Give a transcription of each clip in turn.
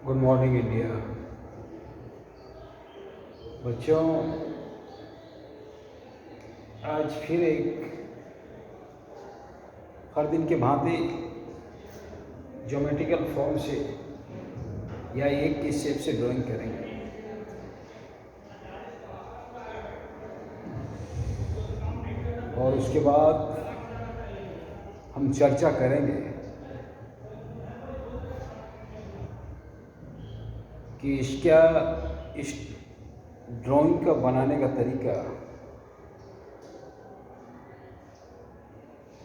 Good morning India. बच्चों, आज फिर हर दिन के भांति ज्योमेट्रिकल फॉर्म से या एक के शेप से ड्राइंग करेंगे। और उसके बाद हम चर्चा करेंगे कि इस ड्राइंग का बनाने का तरीका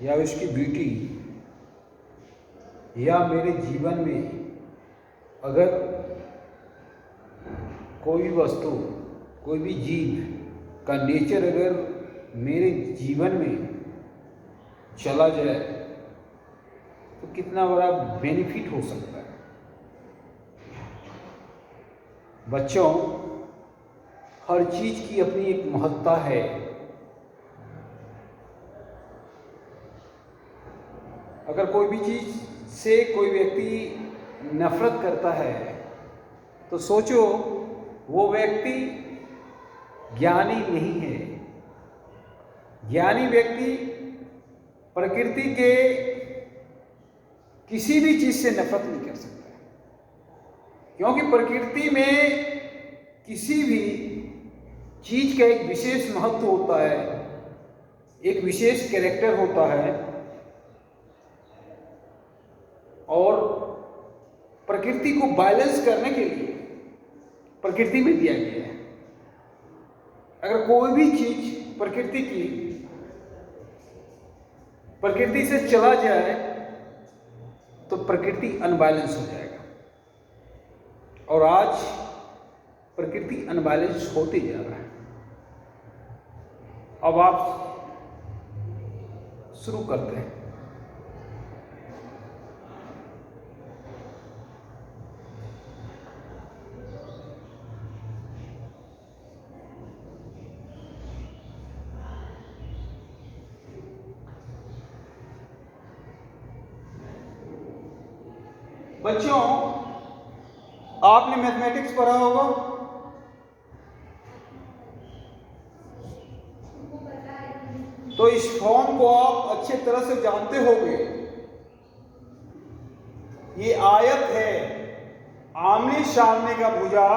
या उसकी ब्यूटी या मेरे जीवन में अगर कोई वस्तु, कोई भी जीव का नेचर अगर मेरे जीवन में चला जाए तो कितना बड़ा बेनिफिट हो सकता है। बच्चों, हर चीज़ की अपनी एक महत्ता है। अगर कोई भी चीज़ से कोई व्यक्ति नफरत करता है तो सोचो वो व्यक्ति ज्ञानी नहीं है। ज्ञानी व्यक्ति प्रकृति के किसी भी चीज़ से नफरत नहीं कर सकता, क्योंकि प्रकृति में किसी भी चीज़ का एक विशेष महत्व होता है, एक विशेष कैरेक्टर होता है और प्रकृति को बैलेंस करने के लिए प्रकृति में दिया गया है। अगर कोई भी चीज़ प्रकृति से चला जाए तो प्रकृति अनबैलेंस हो जाएगा, और आज प्रकृति अनबैलेंस होते जा रहा है। अब आप शुरू करते हैं। बच्चों, आपने मैथमेटिक्स पढ़ा होगा। तो इस फॉर्म को आप अच्छे तरह से जानते होंगे। ये आयत है, आमने सामने का भुजा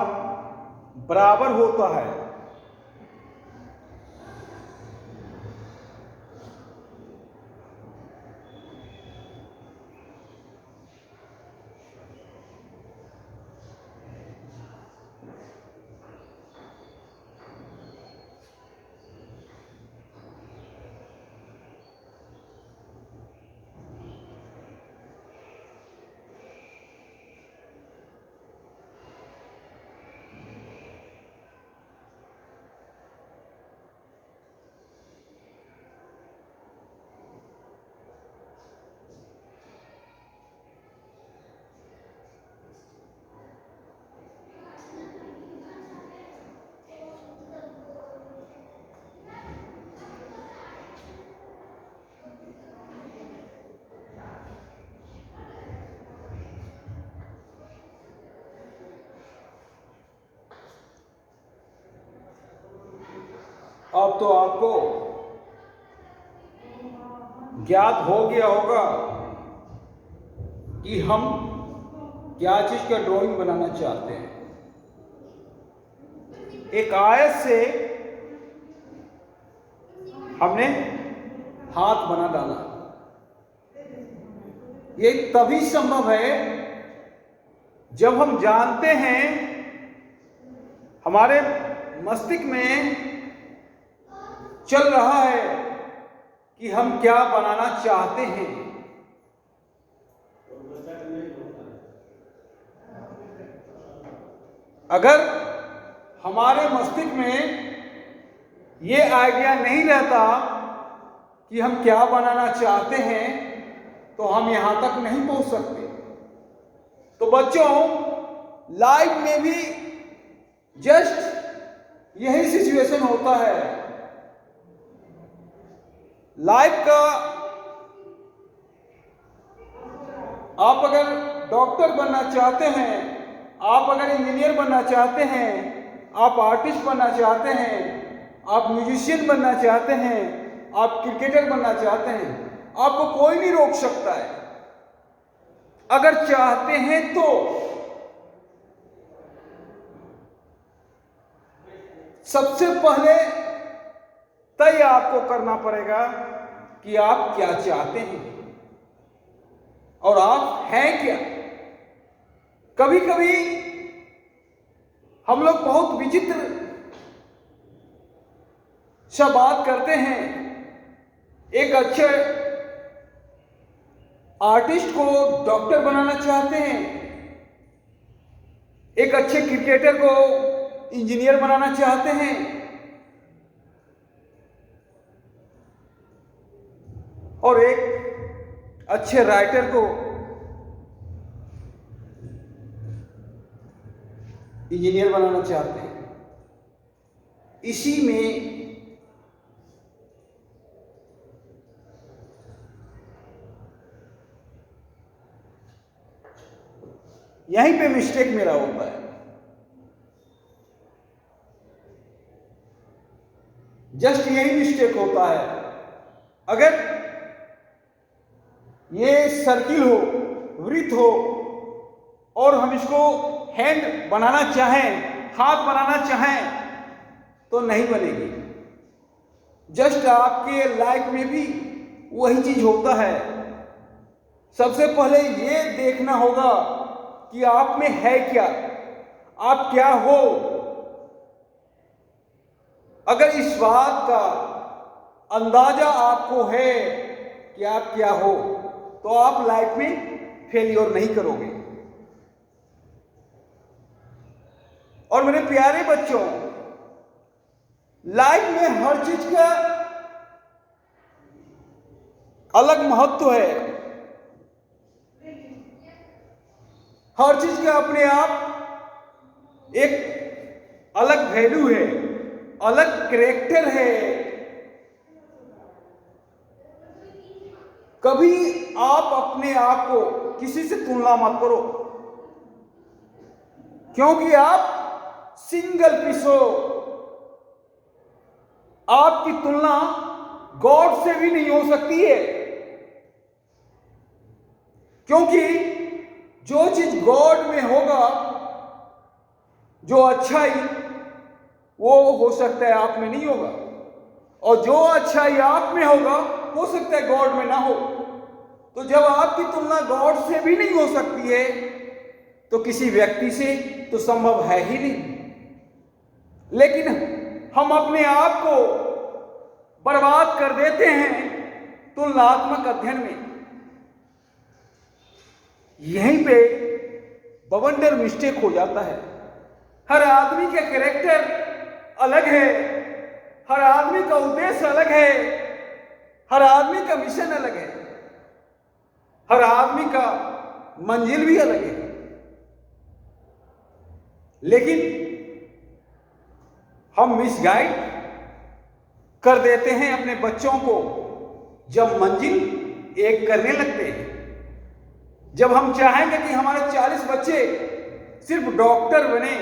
बराबर होता है। अब तो आपको ज्ञात हो गया होगा कि हम क्या चीज का ड्राइंग बनाना चाहते हैं। एक आयत से हमने हाथ बना डाला। ये तभी संभव है जब हम जानते हैं, हमारे मस्तिष्क में चल रहा है कि हम क्या बनाना चाहते हैं। अगर हमारे मस्तिष्क में ये आइडिया नहीं रहता कि हम क्या बनाना चाहते हैं तो हम यहां तक नहीं पहुंच सकते। तो बच्चों, लाइफ में भी जस्ट यही सिचुएशन होता है। लाइफ का आप अगर डॉक्टर बनना चाहते हैं आप अगर इंजीनियर बनना चाहते हैं, आप आर्टिस्ट बनना चाहते हैं, आप म्यूजिशियन बनना चाहते हैं, आप क्रिकेटर बनना चाहते हैं, आपको कोई नहीं रोक सकता है अगर चाहते हैं तो। सबसे पहले तय आपको करना पड़ेगा कि आप क्या चाहते हैं और आप हैं क्या। कभी कभी हम लोग बहुत विचित्र सा बात करते हैं। एक अच्छे आर्टिस्ट को डॉक्टर बनाना चाहते हैं, एक अच्छे क्रिकेटर को इंजीनियर बनाना चाहते हैं, और एक अच्छे राइटर को इंजीनियर बनाना चाहते हैं। इसी में यहीं पे मिस्टेक मेरा होता है। जस्ट यही मिस्टेक होता है। अगर ये सर्किल हो, वृत्त हो, और हम इसको हैंड बनाना चाहें, हाथ बनाना चाहें, तो नहीं बनेगी। जस्ट आपके लाइफ में भी वही चीज होता है। सबसे पहले ये देखना होगा कि आप में है क्या, आप क्या हो। अगर इस बात का अंदाजा आपको है कि आप क्या हो, तो आप लाइफ में फेलियर नहीं करोगे। और मेरे प्यारे बच्चों, लाइफ में हर चीज का अलग महत्व है, हर चीज का अपने आप एक अलग वैल्यू है, अलग कैरेक्टर है। कभी आप अपने आप को किसी से तुलना मत करो, क्योंकि आप सिंगल पीस हो। आपकी तुलना गॉड से भी नहीं हो सकती है, क्योंकि जो चीज गॉड में होगा, जो अच्छाई, वो हो सकता है आप में नहीं होगा, और जो अच्छाई आप में होगा हो सकता है गॉड में ना हो। तो जब आपकी तुलना गॉड से भी नहीं हो सकती है, तो किसी व्यक्ति से तो संभव है ही नहीं। लेकिन हम अपने आप को बर्बाद कर देते हैं तुलनात्मक अध्ययन में। यहीं पे बवंडर मिस्टेक हो जाता है। हर आदमी का कैरेक्टर अलग है, हर आदमी का उद्देश्य अलग है, हर आदमी का मिशन अलग है, हर आदमी का मंजिल भी अलग है। लेकिन हम मिसगाइड कर देते हैं अपने बच्चों को जब मंजिल एक करने लगते हैं। जब हम चाहेंगे कि हमारे 40 बच्चे सिर्फ डॉक्टर बने,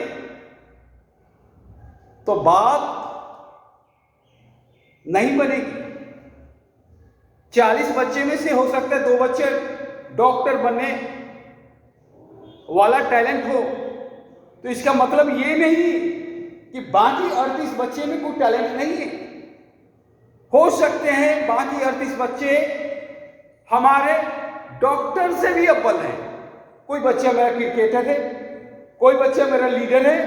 तो बात नहीं बनेगी। 40 बच्चे में से हो सकता है 2 बच्चे डॉक्टर बनने वाला टैलेंट हो, तो इसका मतलब ये नहीं कि बाकी 38 बच्चे में कोई टैलेंट नहीं है। हो सकते हैं बाकी 38 बच्चे हमारे डॉक्टर से भी अव्वल है। कोई बच्चा मेरा क्रिकेटर है, कोई बच्चा मेरा लीडर है,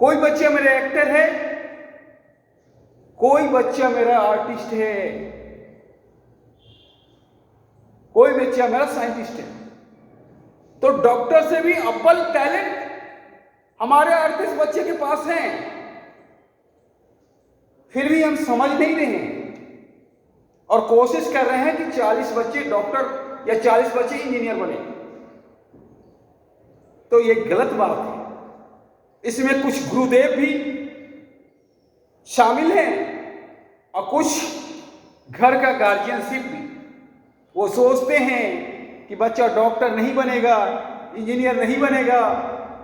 कोई बच्चा मेरा एक्टर है, कोई बच्चा मेरा आर्टिस्ट है, कोई बच्चा मेरा साइंटिस्ट है। तो डॉक्टर से भी अव्वल टैलेंट हमारे 38 बच्चे के पास हैं। फिर भी हम समझ नहीं रहे हैं और कोशिश कर रहे हैं कि 40 बच्चे डॉक्टर या 40 बच्चे इंजीनियर बने। तो ये गलत बात है। इसमें कुछ गुरुदेव भी शामिल हैं और कुछ घर का गार्जियनशिप भी। वो सोचते हैं कि बच्चा डॉक्टर नहीं बनेगा, इंजीनियर नहीं बनेगा,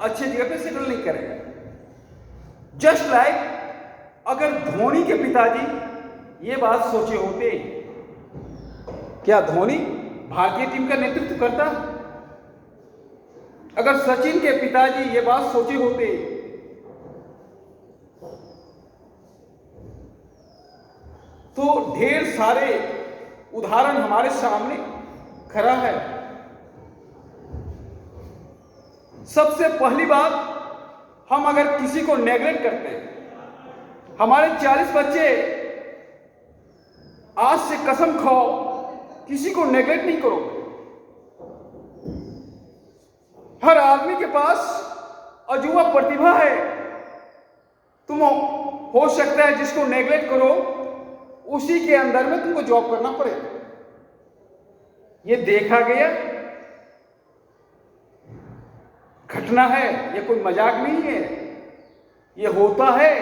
अच्छे जगह पे सेटल नहीं करेगा। जस्ट लाइक अगर धोनी के पिताजी ये बात सोचे होते, क्या धोनी भारतीय टीम का नेतृत्व करता? अगर सचिन के पिताजी ये बात सोचे होते तो ढेर सारे उदाहरण हमारे सामने खड़ा है। सबसे पहली बात, हम अगर किसी को नेगलेक्ट करते हैं, हमारे 40 बच्चे, आज से कसम खाओ किसी को नेगलेक्ट नहीं करो। हर आदमी के पास अजूबा प्रतिभा है। तुम हो सकता है जिसको नेगलेक्ट करो उसी के अंदर में तुमको जॉब करना पड़ेगा। ये देखा गया घटना है, ये कोई मजाक नहीं है, ये होता है।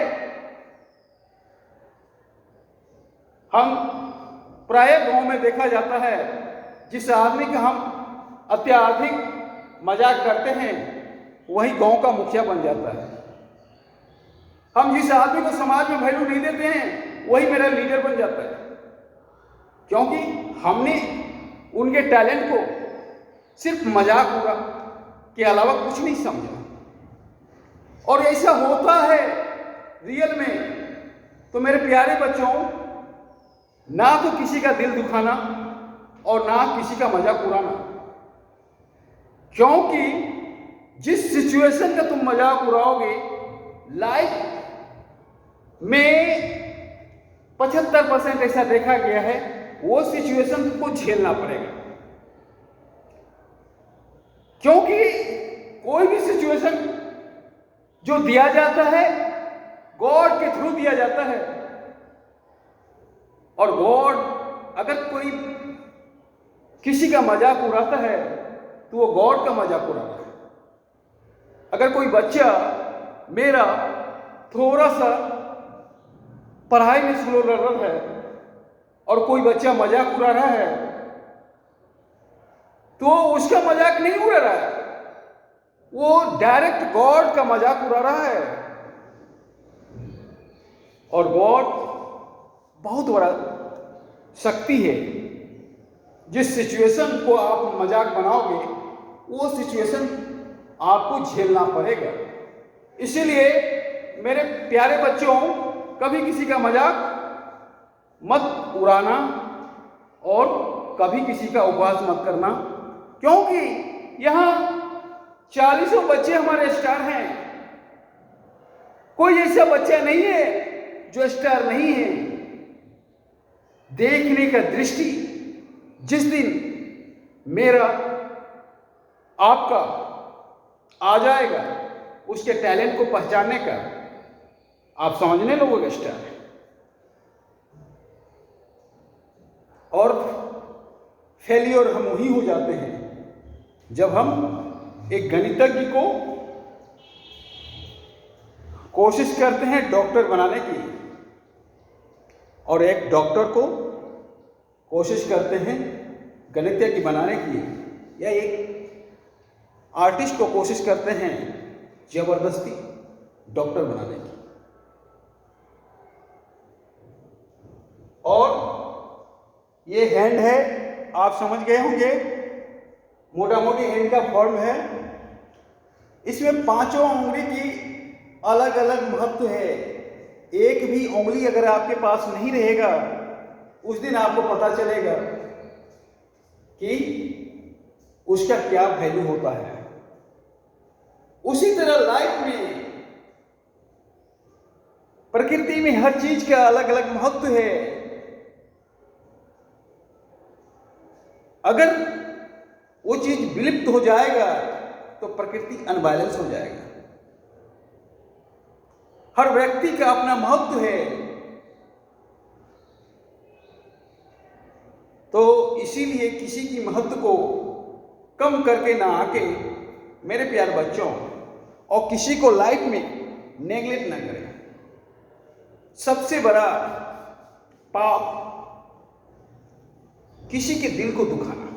हम प्राय गांव में देखा जाता है, जिस आदमी का हम अत्यधिक मजाक करते हैं वही गांव का मुखिया बन जाता है। हम जिस आदमी को समाज में वैल्यू नहीं देते हैं वही मेरा लीडर बन जाता है, क्योंकि हमने उनके टैलेंट को सिर्फ मजाक उड़ा के अलावा कुछ नहीं समझा। और ऐसा होता है रियल में। तो मेरे प्यारे बच्चों, ना तो किसी का दिल दुखाना और ना किसी का मजाक उड़ाना, क्योंकि जिस सिचुएशन का तुम मजाक उड़ाओगे लाइफ में 75% ऐसा देखा गया है, वो सिचुएशन तुमको झेलना पड़ेगा। क्योंकि कोई भी सिचुएशन जो दिया जाता है गॉड के थ्रू दिया जाता है, और गॉड अगर कोई किसी का मजाक उड़ाता है तो वो गॉड का मजाक उड़ाता है। अगर कोई बच्चा मेरा थोड़ा सा पढ़ाई में स्लो लर्नर है और कोई बच्चा मजाक उड़ा रहा है तो उसका मजाक नहीं उड़ा रहा है, वो डायरेक्ट गॉड का मजाक उड़ा रहा है। और गॉड बहुत बड़ा शक्ति है। जिस सिचुएशन को आप मजाक बनाओगे वो सिचुएशन आपको झेलना पड़ेगा। इसीलिए मेरे प्यारे बच्चों, कभी किसी का मजाक मत उड़ाना और कभी किसी का उपहास मत करना, क्योंकि यहाँ 40 बच्चे हमारे स्टार हैं। कोई ऐसा बच्चा नहीं है जो स्टार नहीं है। देखने का दृष्टि जिस दिन मेरा आपका आ जाएगा, उसके टैलेंट को पहचानने का, आप समझने लगोगे स्टार है। और फेलियर हम वही हो जाते हैं जब हम एक गणितज्ञ को कोशिश करते हैं डॉक्टर बनाने की, और एक डॉक्टर को कोशिश करते हैं गणितज्ञ बनाने की, या एक आर्टिस्ट को कोशिश करते हैं जबरदस्ती डॉक्टर बनाने की। और ये हैंड है, आप समझ गए होंगे, मोटा मोटी हैंड का फॉर्म है। इसमें 5 उंगली की अलग अलग महत्व है। एक भी उंगली अगर आपके पास नहीं रहेगा उस दिन आपको पता चलेगा कि उसका क्या वैल्यू होता है। उसी तरह लाइफ में, प्रकृति में हर चीज का अलग अलग महत्व है। अगर वो चीज विलुप्त हो जाएगा तो प्रकृति अनबैलेंस हो जाएगा। हर व्यक्ति का अपना महत्व है। तो इसीलिए किसी की महत्व को कम करके ना आके मेरे प्यारे बच्चों, और किसी को लाइफ में नेगलेक्ट ना करें। सबसे बड़ा पाप किसी के दिल को दुखाना।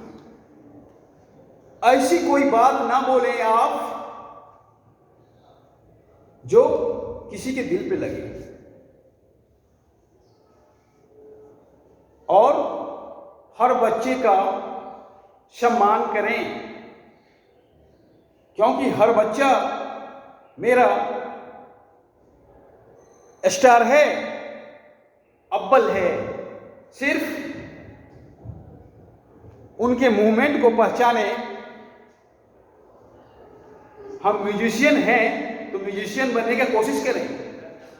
ऐसी कोई बात ना बोलें आप जो किसी के दिल पे लगे, और हर बच्चे का सम्मान करें, क्योंकि हर बच्चा मेरा स्टार है, अव्वल है। सिर्फ उनके मूवमेंट को पहचाने। हम म्यूजिशियन हैं तो म्यूजिशियन बनने का कोशिश करें,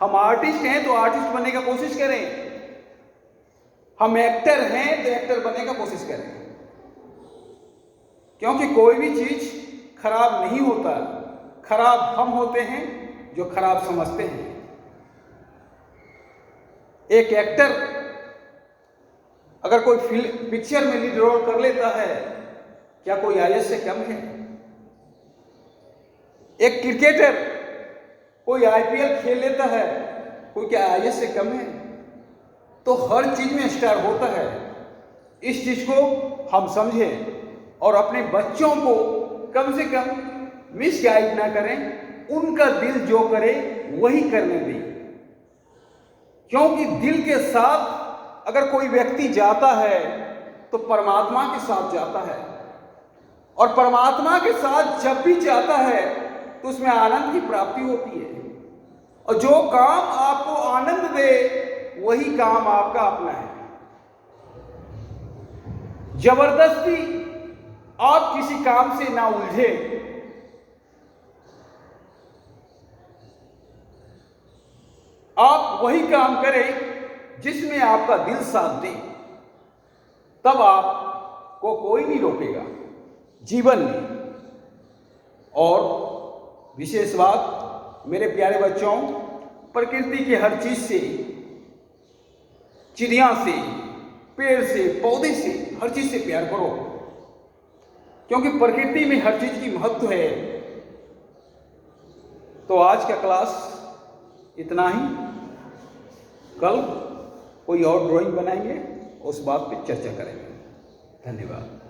हम आर्टिस्ट हैं तो आर्टिस्ट बनने का कोशिश करें, हम एक्टर हैं तो एक्टर बनने का कोशिश करें, क्योंकि कोई भी चीज खराब नहीं होता, खराब हम होते हैं जो खराब समझते हैं। एक एक्टर अगर कोई पिक्चर में लीड रोल कर लेता है, क्या कोई आईएएस से कम है? एक क्रिकेटर कोई आईपीएल खेल लेता है, कोई क्या आईएएस से कम है? तो हर चीज में स्टार होता है। इस चीज को हम समझें और अपने बच्चों को कम से कम मिसगाइड ना करें, उनका दिल जो करे वही करने दें, क्योंकि दिल के साथ अगर कोई व्यक्ति जाता है तो परमात्मा के साथ जाता है, और परमात्मा के साथ जब भी जाता है तो उसमें आनंद की प्राप्ति होती है, और जो काम आपको आनंद दे वही काम आपका अपना है। जबरदस्ती आप किसी काम से ना उलझे, आप वही काम करें जिसमें आपका दिल साथ दे, तब आपको कोई नहीं रोकेगा जीवन में। और विशेष बात मेरे प्यारे बच्चों, प्रकृति के हर चीज से, चिड़िया से, पेड़ से, पौधे से, हर चीज से प्यार करो, क्योंकि प्रकृति में हर चीज की महत्व है। तो आज का क्लास इतना ही, कल कोई और ड्राइंग बनाएंगे, उस बात पे चर्चा करेंगे। धन्यवाद।